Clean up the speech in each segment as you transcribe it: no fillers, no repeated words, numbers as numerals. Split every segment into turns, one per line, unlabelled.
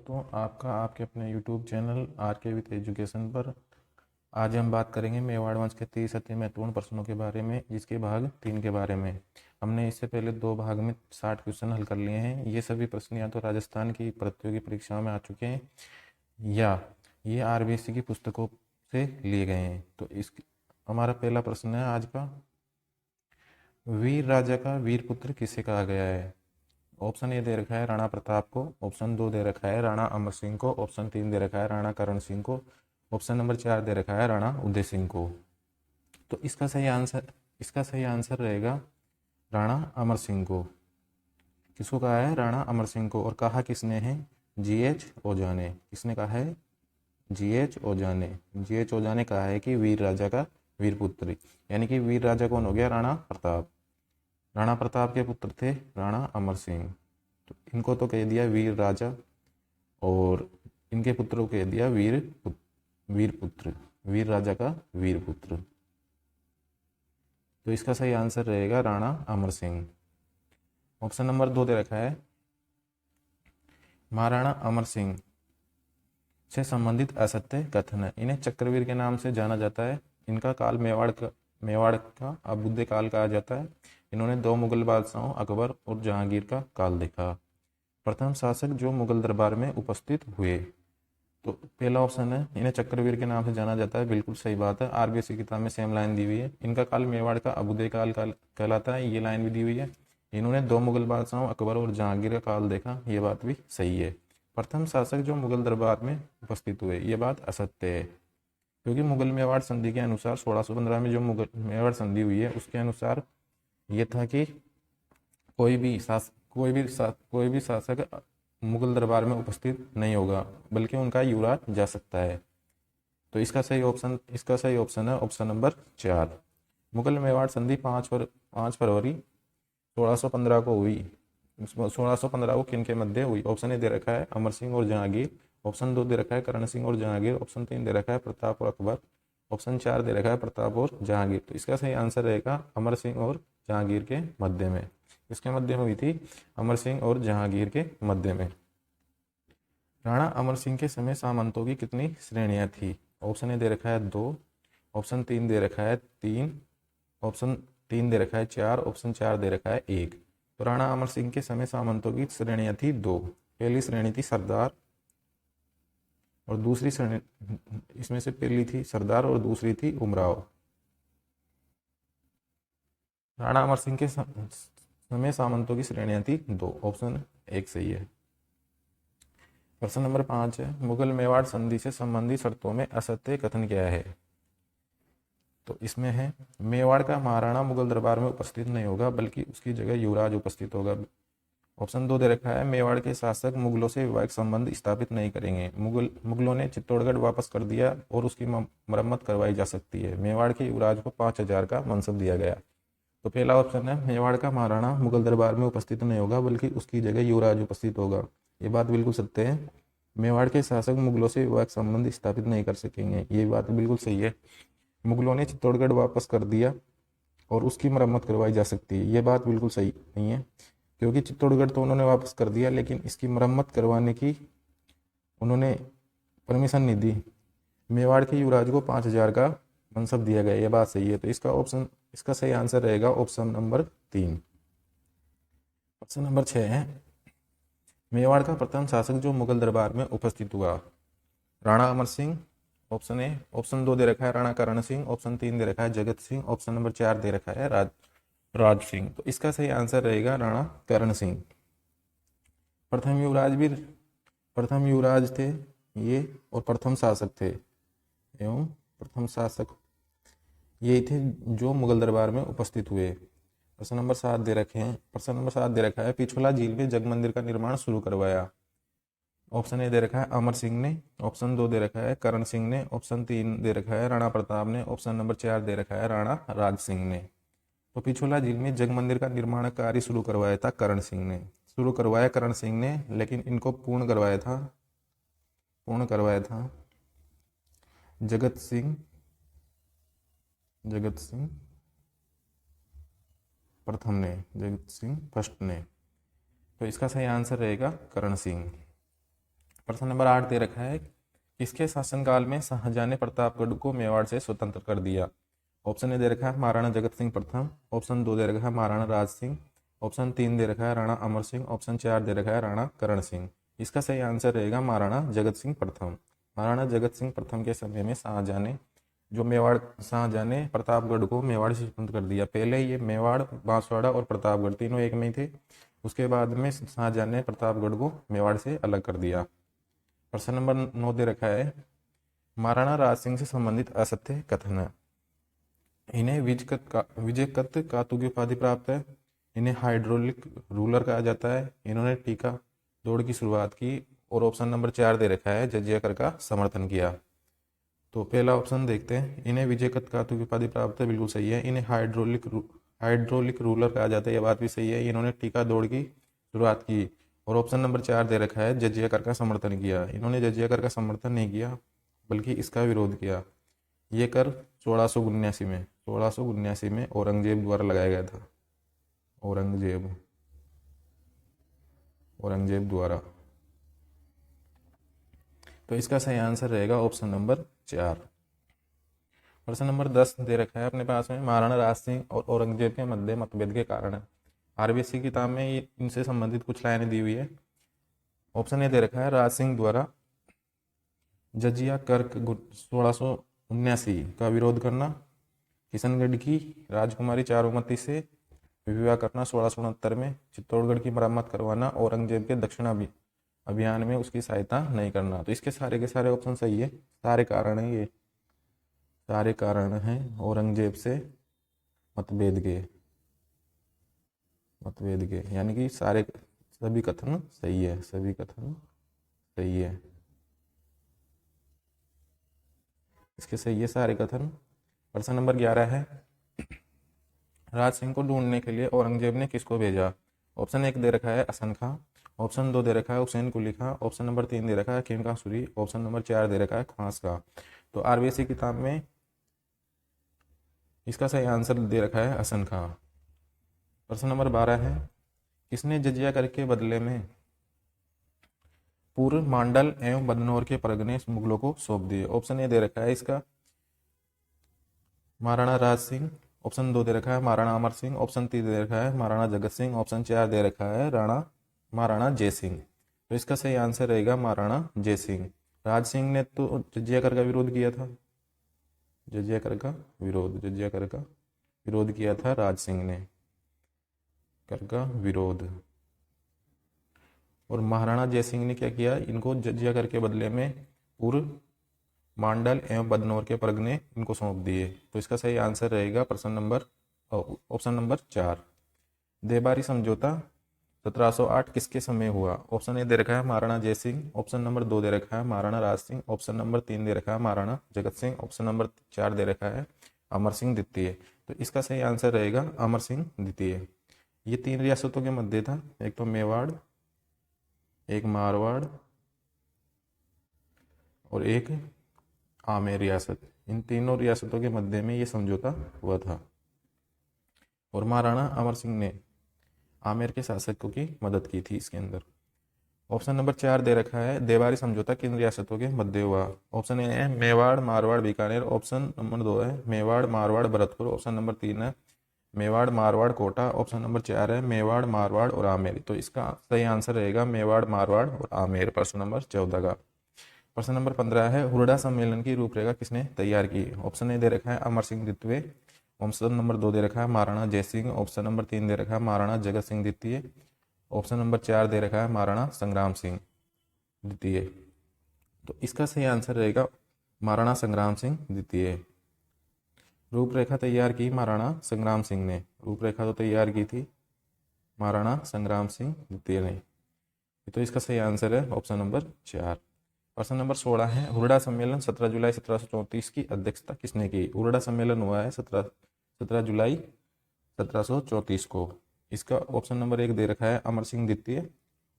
दोस्तों, आपका आपके अपने YouTube चैनल आर के विथ एजुकेशन पर आज हम बात करेंगे मेवाड़ वंश के 30 अति महत्वपूर्ण प्रश्नों के बारे में, जिसके भाग 3 के बारे में। हमने इससे पहले 2 भाग में 60 क्वेश्चन हल कर लिए हैं। ये सभी प्रश्न या तो राजस्थान की प्रतियोगी परीक्षाओं में आ चुके हैं या ये आरबीएससी की पुस्तकों से लिए गए हैं। तो इस हमारा पहला प्रश्न है आज का, वीर राजा का वीर पुत्र किसे कहा गया है? ऑप्शन ए दे रखा है राणा प्रताप को, ऑप्शन 2 दे रखा है राणा अमर सिंह को, ऑप्शन 3 दे रखा है राणा करण सिंह को, ऑप्शन नंबर 4 दे रखा है राणा उदय सिंह को। तो इसका सही आंसर रहेगा राणा अमर सिंह को। किसको कहा है? राणा अमर सिंह को। और कहा किसने है? जीएच ओझा ने। किसने कहा है? जीएच ओझा ने। जीएच ओझा ने कहा है कि वीर राजा का वीर पुत्र, यानी कि वीर राजा कौन हो गया? राणा प्रताप। राणा प्रताप के पुत्र थे राणा अमर सिंह। तो इनको तो कह दिया वीर राजा और इनके पुत्रों को कह दिया वीर पुत्र, वीर राजा का वीर पुत्र। तो इसका सही आंसर रहेगा राणा अमर सिंह। ऑप्शन नंबर 2 दे रखा है, महाराणा अमर सिंह से संबंधित असत्य कथन है। इन्हें चक्रवीर के नाम से जाना जाता है। इनका काल मेवाड़ का अबुद्धे काल कहा जाता है। इन्होंने 2 मुगल बादशाहों अकबर और जहांगीर का काल देखा। प्रथम शासक जो मुगल दरबार में उपस्थित हुए। तो पहला ऑप्शन है, इन्हें चक्रवीर के नाम से जाना जाता है। बिल्कुल सही बात है, आरबीएससी किताब में सेम लाइन दी हुई है। इनका काल मेवाड़ का अबुद्धे काल कहलाता है, ये लाइन भी दी हुई है। इन्होंने 2 मुगल बादशाहों अकबर और जहांगीर का काल देखा, ये बात भी सही है। प्रथम शासक जो मुगल दरबार में उपस्थित हुए, ये बात असत्य है, क्योंकि मुगल मेवाड़ संधि के अनुसार 1615 में जो मुगल मेवाड़ संधि हुई है, उसके अनुसार ये था कि कोई भी शासक मुगल दरबार में उपस्थित नहीं होगा, बल्कि उनका युवराज जा सकता है। तो इसका सही ऑप्शन है ऑप्शन नंबर 4। मुगल मेवाड़ संधि 5 फरवरी 1615 को हुई। 1615 को किन के मध्य हुई? ऑप्शन ए दे रखा है अमर सिंह और जहांगीर, ऑप्शन 2 दे रखा है करण सिंह और जहांगीर, ऑप्शन 3 दे रखा है प्रताप और अकबर, ऑप्शन 4 दे रखा है प्रताप और जहांगीर। तो इसका सही आंसर रहेगा अमर सिंह और जहांगीर के मध्य में। इसके मध्य में हुई थी, अमर सिंह और जहांगीर के मध्य में। राणा अमर सिंह के समय सामंतों की कितनी श्रेणियां थी? ऑप्शन ए दे रखा है 2, ऑप्शन 3 दे रखा है 3, ऑप्शन 3 दे रखा है 4, ऑप्शन 4 दे रखा है 1। तो राणा अमर सिंह के समय सामंतों की श्रेणियां थी 2। पहली श्रेणी थी सरदार और दूसरी श्रेणी, इसमें से पहली थी सरदार और दूसरी थी उमराव। राणा अमर सिंह के समय सामंतों की श्रेणियां थी 2, ऑप्शन 1 सही है। प्रश्न नंबर 5 है, मुगल मेवाड़ संधि से संबंधित शर्तों में असत्य कथन क्या है? तो इसमें है, मेवाड़ का महाराणा मुगल दरबार में उपस्थित नहीं होगा, बल्कि उसकी जगह युवराज उपस्थित होगा। ऑप्शन 2 दे रखा है, मेवाड़ के शासक मुगलों से वैवाहिक संबंध स्थापित नहीं करेंगे। मुगलों ने चित्तौड़गढ़ वापस कर दिया और उसकी मरम्मत करवाई जा सकती है। मेवाड़ के युवराज को 5000 का मनसब दिया गया। तो पहला ऑप्शन है, मेवाड़ का महाराणा मुगल दरबार में उपस्थित नहीं होगा, बल्कि उसकी जगह युवराज उपस्थित होगा। ये बात बिल्कुल सत्य है। मेवाड़ के शासक मुगलों से वैवाहिक संबंध स्थापित नहीं कर सकेंगे, ये बात बिल्कुल सही है। मुगलों ने चित्तौड़गढ़ वापस कर दिया और उसकी मरम्मत करवाई जा सकती है, ये बात बिल्कुल सही नहीं है, क्योंकि चित्तौड़गढ़ तो उन्होंने वापस कर दिया, लेकिन इसकी मरम्मत करवाने की उन्होंने परमिशन नहीं दी। मेवाड़ के युवराज को 5000 का मनसब दिया गया, ये बात सही है। तो इसका सही आंसर रहेगा ऑप्शन नंबर 3। ऑप्शन नंबर 6 है, मेवाड़ का प्रथम शासक जो मुगल दरबार में उपस्थित हुआ। Rana Amar Singh, option A, option 2 दे रखा है राणा करण सिंह, ऑप्शन 3 दे रखा है जगत सिंह, ऑप्शन नंबर 4 दे रखा है राज सिंह। तो इसका सही आंसर रहेगा राणा करण सिंह। प्रथम युवराज थे ये और प्रथम शासक थे, एवं प्रथम शासक ये थे जो मुगल दरबार में उपस्थित हुए। प्रश्न नंबर 7 दे रखा है, पिछोला झील में जग मंदिर का निर्माण शुरू करवाया। ऑप्शन ए दे रखा है अमर सिंह ने, ऑप्शन 2 दे रखा है करण सिंह ने, ऑप्शन 3 दे रखा है राणा प्रताप ने, ऑप्शन नंबर 4 दे रखा है राणा राज सिंह ने। तो पिछोला झील में जग मंदिर का निर्माण कार्य शुरू करवाया था करण सिंह ने, लेकिन इनको पूर्ण करवाया था जगत सिंह फर्स्ट ने। तो इसका सही आंसर रहेगा करण सिंह। प्रश्न नंबर 8 दे रखा है, किसके शासनकाल में शाहजहां ने प्रतापगढ़ को मेवाड़ से स्वतंत्र कर दिया? ऑप्शन ए दे रखा है महाराणा जगत सिंह प्रथम, ऑप्शन 2 दे रखा है महाराणा राज सिंह, ऑप्शन 3 दे रखा है राणा अमर सिंह, ऑप्शन 4 दे रखा है राणा करण सिंह। इसका सही आंसर रहेगा महाराणा जगत सिंह प्रथम। महाराणा जगत सिंह प्रथम के समय में शाहजहां ने प्रतापगढ़ को मेवाड़ से स्वतंत्र कर दिया। पहले ये मेवाड़, बांसवाड़ा और प्रतापगढ़ तीनों एक में ही थे। उसके बाद में शाहजहां ने प्रतापगढ़ को मेवाड़ से अलग कर दिया। प्रश्न नंबर 9 दे रखा है, महाराणा राज सिंह से संबंधित असत्य कथन है। इन्हें विजयकत कातू की उपाधि प्राप्त है, इन्हें हाइड्रोलिक रूलर कहा जाता है, इन्होंने टीका दौड़ की शुरुआत की, और ऑप्शन नंबर 4 दे रखा है जजिया कर का समर्थन किया। तो पहला ऑप्शन देखते हैं, इन्हें विजयकत कातू की उपाधि प्राप्त है, बिल्कुल सही है। इन्हें हाइड्रोलिक रूलर कहा जाता है, यह बात भी सही है। इन्होंने टीका दौड़ की शुरुआत की। और ऑप्शन नंबर 4 दे रखा है जजिया कर का समर्थन किया। इन्होंने जजिया कर का समर्थन नहीं किया, बल्कि इसका विरोध किया। ये कर 1679 में औरंगजेब द्वारा लगाया गया था। औरंगजेब द्वारा। तो इसका सही आंसर रहेगा ऑप्शन नंबर 4। प्रश्न नंबर 10 दे रखा है अपने पास में, महाराणा राज सिंह और औरंगजेब के मध्य मतभेद के कारण। आरबीएससी किताब में ये इनसे संबंधित कुछ लाइनें दी हुई है। ऑप्शन ए दे रखा है, राज सिंह द्वारा जजिया कर 1679 का विरोध करना, किशनगढ़ की राजकुमारी चारुमती से विवाह करना 1669 में, चित्तौड़गढ़ की मरम्मत करवाना, औरंगजेब के दक्षिण अभियान में उसकी सहायता नहीं करना। तो इसके सारे के सारे ऑप्शन सही है। सारे कारण हैं, ये सारे कारण हैं औरंगजेब से मतभेद के, यानी कि सभी कथन सही है, सभी कथन सही है। इसके सही है सारे कथन। प्रश्न नंबर 11 है, राज सिंह को ढूंढने के लिए औरंगजेब ने किसको भेजा? ऑप्शन 1 दे रखा है हसन खां, ऑप्शन 2 दे रखा है हुसैन कुली खां, ऑप्शन नंबर 3 दे रखा है खीमका सूरी, ऑप्शन नंबर 4 दे रखा है खास का। तो आरबीएससी किताब में इसका सही आंसर दे रखा है हसन खां। प्रश्न नंबर 12 है, किसने जजिया कर के बदले में पूर्व मांडल एवं बदनौर के परगने मुगलों को सौंप दिए? ऑप्शन ए दे रखा है इसका महाराणा राज सिंह, ऑप्शन 2 दे रखा है महाराणा अमर सिंह, ऑप्शन 3 दे रखा है महाराणा जगत सिंह, ऑप्शन 4 दे रखा है महाराणा जय सिंह। तो इसका सही आंसर रहेगा महाराणा जय सिंह। राज सिंह ने तो जजिया कर का विरोध किया था, जजिया कर का विरोध किया था राज सिंह ने, कर का विरोध। और महाराणा जय सिंह ने क्या किया, इनको जजिया कर के बदले में पूर्व मांडल एवं बदनौर के परगने इनको सौंप दिए। तो इसका सही आंसर रहेगा ऑप्शन नंबर 4। देबारी समझौता 1708 किसके समय हुआ? ऑप्शन ए दे रखा है महाराणा जय सिंह, ऑप्शन नंबर 2 दे रखा है महाराणा राज सिंह, ऑप्शन नंबर 3 दे रखा है महाराणा जगत सिंह, ऑप्शन नंबर 4 दे रखा है अमर सिंह द्वितीय। तो इसका सही आंसर रहेगा अमर सिंह द्वितीय। ये 3 रियासतों के मध्य था, एक तो मेवाड़, एक मारवाड़ और एक आमेर रियासत। इन तीनों रियासतों के मध्य में ये समझौता हुआ था। और महाराणा अमर सिंह ने आमेर के शासकों की मदद की थी इसके अंदर। ऑप्शन नंबर 4 दे रखा है, देवारी समझौता किन रियासतों के मध्य हुआ? ऑप्शन ए है मेवाड़, मारवाड़, बीकानेर, ऑप्शन नंबर 2 है मेवाड़, मारवाड़, भरतपुर, ऑप्शन नंबर 3 है मेवाड़, मारवाड़, कोटा, ऑप्शन नंबर 4 है मेवाड़, मारवाड़ और आमेर। तो इसका सही आंसर रहेगा मेवाड़, मारवाड़ और आमेर, प्रश्न नंबर 14 का। प्रश्न नंबर 15 है, हुरडा सम्मेलन की रूपरेखा किसने तैयार की? ऑप्शन ए दे रखा है अमर सिंह द्वितीय, ऑप्शन नंबर 2 दे रखा है महाराणा जय सिंह, ऑप्शन नंबर 3 दे रखा है महाराणा जगत सिंह द्वितीय, ऑप्शन नंबर 4 दे रखा है महाराणा संग्राम सिंह द्वितीय। तो इसका सही आंसर रहेगा महाराणा संग्राम सिंह द्वितीय। रूपरेखा तैयार की महाराणा संग्राम सिंह ने, रूपरेखा तो तैयार की थी महाराणा संग्राम सिंह द्वितीय ने। तो इसका सही आंसर है ऑप्शन नंबर 4। प्रश्न नंबर 16 है, हुरडा सम्मेलन 17 जुलाई 1734 की अध्यक्षता किसने की? हुरडा सम्मेलन हुआ है 17 जुलाई 1734 को। इसका ऑप्शन नंबर 1 दे रखा है अमर सिंह द्वितीय,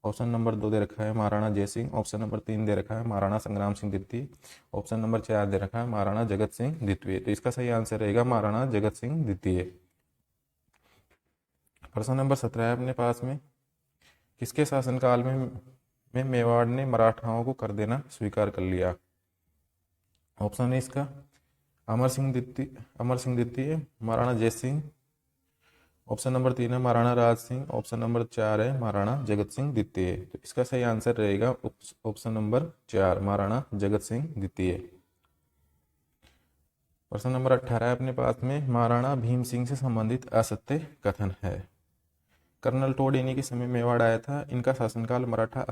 ऑप्शन नंबर 2 दे रखा है महाराणा जय सिंह, ऑप्शन नंबर 3 दे रखा है महाराणा संग्राम सिंह द्वितीय, ऑप्शन नंबर 4 दे रखा है महाराणा जगत सिंह द्वितीय। तो इसका सही आंसर रहेगा महाराणा जगत सिंह द्वितीय। प्रश्न नंबर 17 है अपने पास में, किसके शासनकाल में में मेवाड़ ने मराठाओं को कर देना स्वीकार कर लिया। ऑप्शन है इसका अमर सिंह द्वितीय, महाराणा जय सिंह। ऑप्शन नंबर 3 है महाराणा राज सिंह। ऑप्शन नंबर 4 है महाराणा जगत सिंह द्वितीय। तो इसका सही आंसर रहेगा ऑप्शन नंबर 4, महाराणा जगत सिंह द्वितीय। प्रश्न नंबर 18 है अपने पास में, महाराणा भीम सिंह से संबंधित असत्य कथन है। कर्नल टोड इन्हीं के समय मेवाड़ आया था। इनका शासनकाल मराठा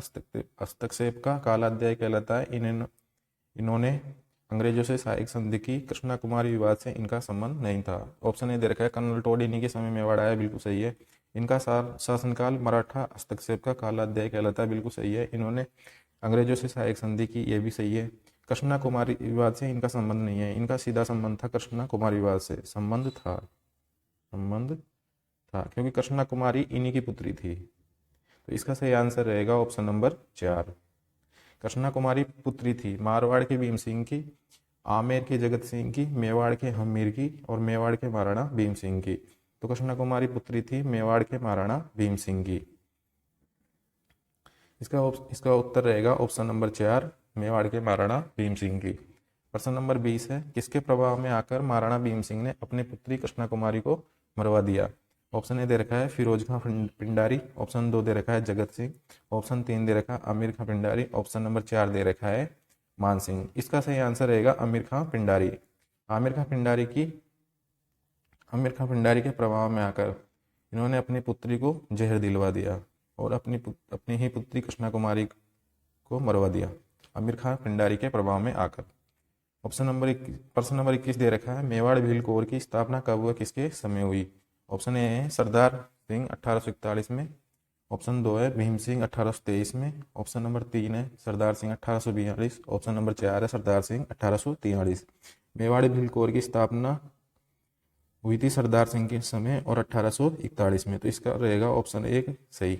हस्तक्षेप का कालाध्याय कहलाता है। इन्होंने अंग्रेजों से सहायक संधि की। कृष्णा कुमारी विवाद से इनका संबंध नहीं था। ऑप्शन ए दे रखा है कर्नल टोड इन्हीं के समय मेवाड़ आया, बिल्कुल सही है। इनका शासनकाल मराठा हस्तक्षेप का कालाध्याय कहलाता है, बिल्कुल सही है। इन्होंने अंग्रेजों से सहायक संधि की, यह भी सही है। कृष्णा कुमारी विवाद से इनका संबंध नहीं है। इनका सीधा संबंध था कृष्णा कुमारी विवाद से, संबंध था क्योंकि कृष्णा कुमारी इन्हीं की पुत्री थी। तो इसका सही आंसर रहेगा ऑप्शन नंबर 4। कृष्णा कुमारी पुत्री थी मारवाड़ के भीम सिंह की, आमेर के जगत सिंह की, मेवाड़ के हमीर की और मेवाड़ के महाराणा भीम सिंह की। तो कृष्णा कुमारी पुत्री थी मेवाड़ के महाराणा भीम सिंह की। इसका उत्तर रहेगा ऑप्शन नंबर 4, मेवाड़ के महाराणा भीम सिंह की। प्रश्न नंबर 20 है, किसके प्रभाव में आकर महाराणा भीम सिंह ने अपनी पुत्री कृष्णा कुमारी को मरवा दिया। ऑप्शन ए दे रखा है फिरोज खां पिंडारी। ऑप्शन 2 दे रखा है जगत सिंह। ऑप्शन 3 दे रखा है आमिर खां पिंडारी। ऑप्शन नंबर 4 दे रखा है मान सिंह। इसका सही आंसर रहेगा आमिर खां पिंडारी। आमिर खां पिंडारी के प्रभाव में आकर इन्होंने अपनी पुत्री को जहर दिलवा दिया और अपनी ही पुत्री कृष्णा कुमारी को मरवा दिया, आमिर खां पिंडारी के प्रभाव में आकर। प्रश्न नंबर 21 दे रखा है, मेवाड़ भील कोर की स्थापना कब व किसके समय हुई। ऑप्शन ए है सरदार सिंह 1841 में। ऑप्शन 2 है भीम सिंह 1823 में। ऑप्शन नंबर 3 है सरदार सिंह 1842। ऑप्शन नंबर 4 है सरदार सिंह 1843। मेवाड़ भील कोर की स्थापना हुई थी सरदार सिंह के समय और 1841 में। तो इसका रहेगा ऑप्शन 1 सही।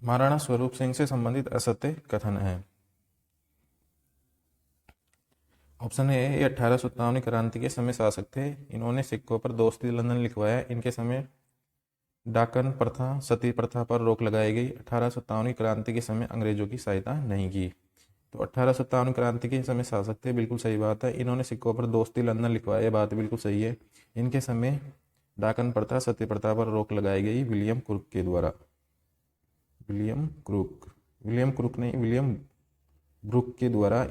महाराणा स्वरूप सिंह से संबंधित असत्य कथन है। ऑप्शन ए, ये 1857 क्रांति के समय शासक थे। इन्होंने सिक्कों पर दोस्ती लंदन लिखवाया। इनके समय डाकन प्रथा, सती प्रथा पर रोक लगाई गई। 1857 क्रांति के समय अंग्रेजों की सहायता नहीं की। तो 1857 क्रांति के समय शासक थे, बिल्कुल सही बात है। इन्होंने सिक्कों पर दोस्ती लंदन लिखवाया, ये बात बिल्कुल सही है। इनके समय डाकन प्रथा, सती प्रथा पर रोक लगाई गई विलियम क्रुक के द्वारा। विलियम ब्रुक के द्वारा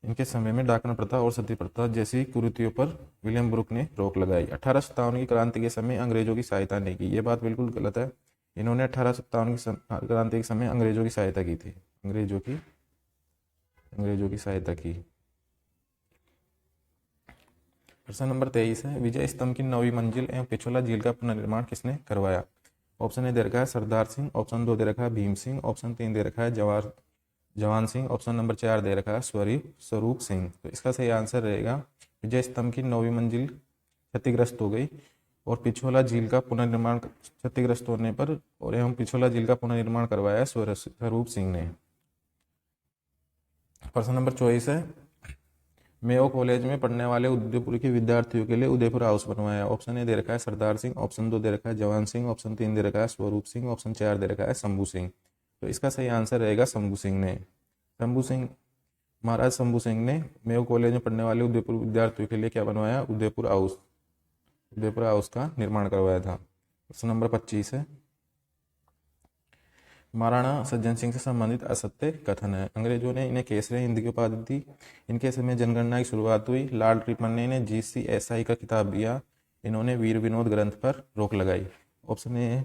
इनके समय में डाकन प्रथा और सती प्रथा जैसी कुरीतियों पर विलियम ब्रुक ने रोक लगाई। 1857 की क्रांति के समय अंग्रेजों की सहायता नहीं की, ये बात बिल्कुल गलत है। इन्होंने 1857 की क्रांति के समय अंग्रेजों की सहायता की थी, अंग्रेजों की सहायता की। प्रश्न नंबर 23 है, विजय स्तंभ की 9वीं मंजिल एवं पिछोला झील का पुनर्निर्माण किसने करवाया। ऑप्शन ए दे रखा है सरदार सिंह। ऑप्शन 2 दे रखा है भीम सिंह। ऑप्शन 3 दे रखा है जवान सिंह। ऑप्शन नंबर 4 दे रखा है स्वरूप सिंह। तो इसका सही आंसर रहेगा विजय स्तंभ की 9वीं मंजिल क्षतिग्रस्त हो गई और पिछोला झील का पुनर्निर्माण क्षतिग्रस्त होने पर और एवं पिछोला झील का पुनर्निर्माण करवाया स्वरूप सिंह ने। प्रश्न नंबर 24 है, मेयो कॉलेज में पढ़ने वाले उदयपुर के विद्यार्थियों के लिए उदयपुर हाउस बनवाया। ऑप्शन ए दे रखा है सरदार सिंह। ऑप्शन 2 दे रखा है जवान सिंह। ऑप्शन 3 दे रखा है स्वरूप सिंह। ऑप्शन 4 दे रखा है शंभू सिंह। तो इसका सही आंसर रहेगा शंभू सिंह ने। महाराज शंभू सिंह ने मेयो कॉलेज में पढ़ने वाले उदयपुर विद्यार्थियों के लिए क्या बनवाया, उदयपुर हाउस का निर्माण करवाया था। प्रश्न नंबर 25 है, महाराणा सज्जन सिंह से संबंधित असत्य कथन है। अंग्रेजों ने इन्हें केसरी हिंद की उपाधि दी। इनके समय जनगणना की शुरुआत हुई। लॉर्ड रिपन ने GCSI का किताब दिया। इन्होंने वीर विनोद ग्रंथ पर रोक लगाई। ऑप्शन ए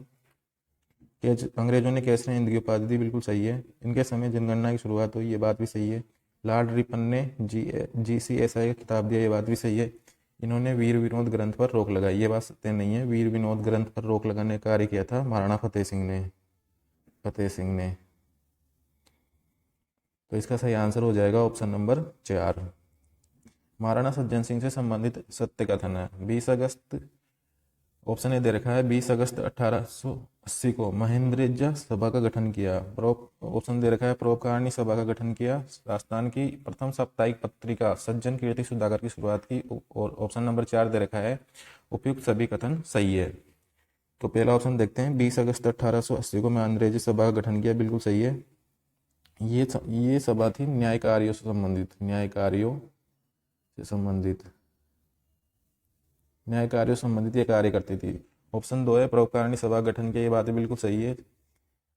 कि अंग्रेजों ने केसरी हिंद की उपाधि दी, बिल्कुल सही है। इनके समय जनगणना की शुरुआत हुई, ये बात भी सही है। लॉर्ड रिपन ने GCSI का किताब दिया, ये बात भी सही है। इन्होंने वीर विनोद ग्रंथ पर रोक लगाई, ये बात सत्य नहीं है। वीर विनोद ग्रंथ पर रोक लगाने का कार्य किया था महाराणा फतेह सिंह ने। तो इसका सही आंसर हो जाएगा ऑप्शन नंबर 4। महाराणा सज्जन सिंह से संबंधित सत्य कथन है। 20 अगस्त, ऑप्शन ए दे रखा है 20 अगस्त 1880 को महेंद्रजा सभा का गठन किया। ऑप्शन दे रखा है परोपकारिणी सभा का गठन किया। राजस्थान की प्रथम साप्ताहिक पत्रिका सज्जन कीर्ति सुधाकर की शुरुआत की। और ऑप्शन नंबर 4 दे रखा है उपयुक्त सभी कथन सही है। तो पहला ऑप्शन देखते हैं, 20 अगस्त 1880 को में अंग्रेजी सभा का गठन किया, बिल्कुल सही है। ये सभा थी न्याय कार्यों से संबंधित, न्याय कार्यों से संबंधित ये कार्य करती थी। ऑप्शन 2 है, परोपकारिणी सभा गठन किया, ये बात बिल्कुल सही है।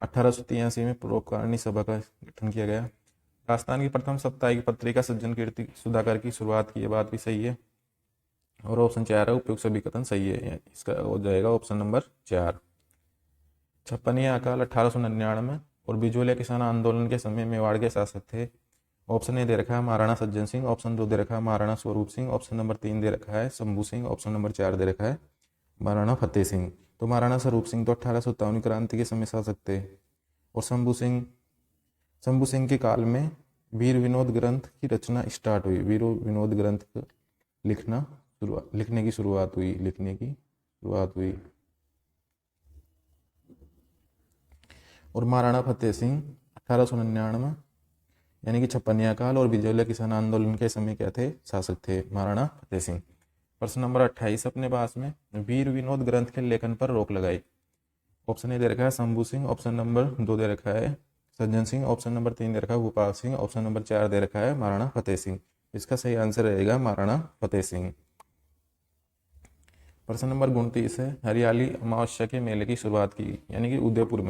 1883 में परोपकारिणी सभा का गठन किया गया। राजस्थान की प्रथम साप्ताहिक पत्रिका सज्जन कीर्ति सुधाकर की शुरुआत की, ये बात भी सही है। और ऑप्शन 4 है, उपयुक्त सभी कथन सही है, इसका हो जाएगा ऑप्शन नंबर 4। 56 अकाल 1899 और बिजोलिया किसान आंदोलन के समय मेवाड़ के शासक थे। ऑप्शन ए दे रखा है महाराणा सज्जन सिंह, ऑप्शन 2 दे रखा है महाराणा स्वरूप सिंह, ऑप्शन नंबर 3 दे रखा है शंभू सिंह, ऑप्शन नंबर 4 दे रखा है महाराणा फतेह सिंह। तो महाराणा स्वरूप सिंह तो 1857 क्रांति के समय शासक थे, और शंभू सिंह के काल में वीर विनोद ग्रंथ की रचना स्टार्ट हुई, वीर विनोद ग्रंथ लिखने की शुरुआत हुई। और महाराणा फतेह सिंह 1899 यानी कि 56 काल और बिजोलिया किसान आंदोलन के समय क्या थे, शासक थे महाराणा फतेह सिंह। प्रश्न नंबर 28 अपने पास में, वीर विनोद ग्रंथ के लेखन पर रोक लगाई। ऑप्शन ए दे रखा है शंभू सिंह, ऑप्शन नंबर 2 दे रखा है सज्जन सिंह, ऑप्शन नंबर 3 दे रखा है भूपाल सिंह, ऑप्शन नंबर 4 दे रखा है महाराणा फतेह सिंह। इसका सही आंसर रहेगा महाराणा फतेह सिंह। प्रश्न नंबर 29 है, हरियाली अमावस्या के मेले की शुरुआत की, यानी कि उदयपुर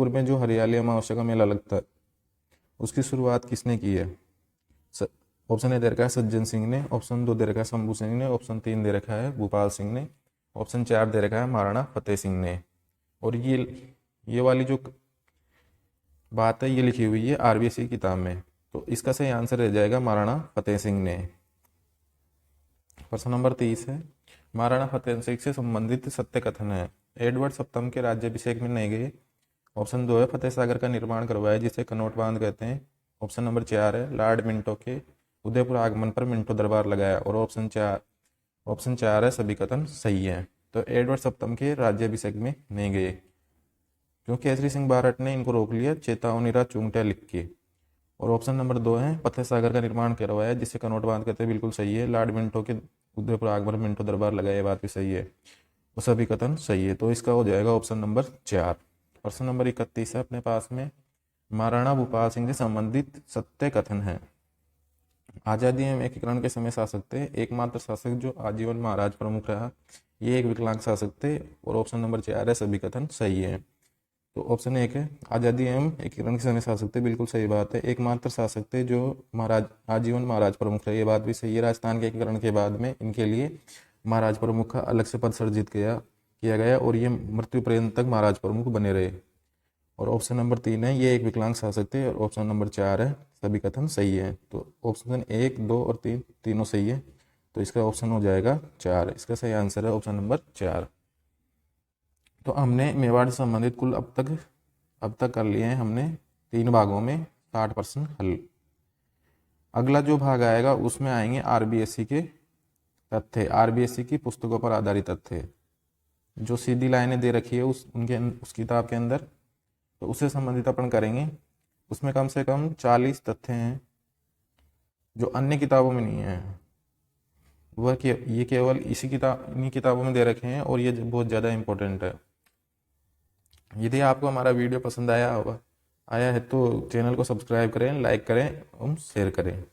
में जो हरियाली अमावस्या का मेला लगता है उसकी शुरुआत किसने की है। ऑप्शन ए दे रखा है सज्जन सिंह ने, ऑप्शन 2 दे रखा है शंभू सिंह ने, ऑप्शन 3 दे रखा है भूपाल सिंह ने, ऑप्शन 4 दे रखा है महाराणा फतेह सिंह ने। और ये वाली जो बात है ये लिखी हुई है आरबीएससी किताब में, तो इसका सही आंसर रह जाएगा महाराणा फतेह सिंह ने। प्रश्न नंबर 30 है, महाराणा फतेह सिंह से संबंधित सत्य कथन है। एडवर्ड सप्तम के राज्याभिषेक में नहीं गए। ऑप्शन 2 है, फतेह सागर का निर्माण करवाया जिसे कनौट बांध कहते हैं। ऑप्शन नंबर 4 है, लॉर्ड मिंटो के उदयपुर आगमन पर मिंटो दरबार लगाया। और ऑप्शन 4 है, सभी कथन सही है। तो एडवर्ड सप्तम के राज्याभिषेक में नहीं गए क्योंकि केसरी सिंह बारट ने इनको रोक लिया चेतावनीरा चूंगटिया लिख के। और ऑप्शन नंबर 2 है, फतेह सागर का निर्माण करवाया जिसे कनौट बांध कहते हैं, बिल्कुल सही है। लॉर्ड मिंटो के उदयपुर आगमन मिंटो दरबार लगाया, बात भी सही है। वो सभी कथन सही है, तो इसका हो जाएगा ऑप्शन नंबर 4। प्रश्न नंबर 31 है अपने पास में, महाराणा भूपाल सिंह से संबंधित सत्य कथन है। आजादी एवं एकीकरण के समय शासक थे, एकमात्र शासक जो आजीवन महाराज प्रमुख रहा, ये एक विकलांग शासक थे। और ऑप्शन नंबर 4 है, सभी कथन सही है। तो ऑप्शन 1 है, आजादी एवं एकीकरण के समय शासक थे, बिल्कुल सही बात है। एकमात्र शासक थे जो महाराज आजीवन महाराज प्रमुख रहे, ये बात भी सही है। राजस्थान के एकीकरण के बाद में इनके लिए महाराज प्रमुख का अलग से पद सृजित किया गया और ये मृत्यु पर्यंत तक महाराज प्रमुख बने रहे। और ऑप्शन नंबर 3 है, ये एक विकलांग शासक थे। और ऑप्शन नंबर 4 है, सभी कथन सही है। तो ऑप्शन 1, 2 और 3 तीनों सही है, तो इसका ऑप्शन हो जाएगा 4। इसका सही आंसर है ऑप्शन नंबर 4। तो हमने मेवाड़ से संबंधित कुल अब तक कर लिए हैं हमने 3 भागों में 60% हल। अगला जो भाग आएगा उसमें आएंगे आरबीएससी के तथ्य, आरबीएससी की पुस्तकों पर आधारित तथ्य, जो सीधी लाइनें दे रखी है उस किताब के अंदर, तो उससे संबंधित अपन करेंगे। उसमें कम से कम 40 तथ्य हैं जो अन्य किताबों में नहीं है, ये केवल इन्हीं किताबों में दे रखे हैं और ये बहुत ज़्यादा इंपॉर्टेंट है। यदि आपको हमारा वीडियो पसंद आया है तो चैनल को सब्सक्राइब करें, लाइक करें और शेयर करें।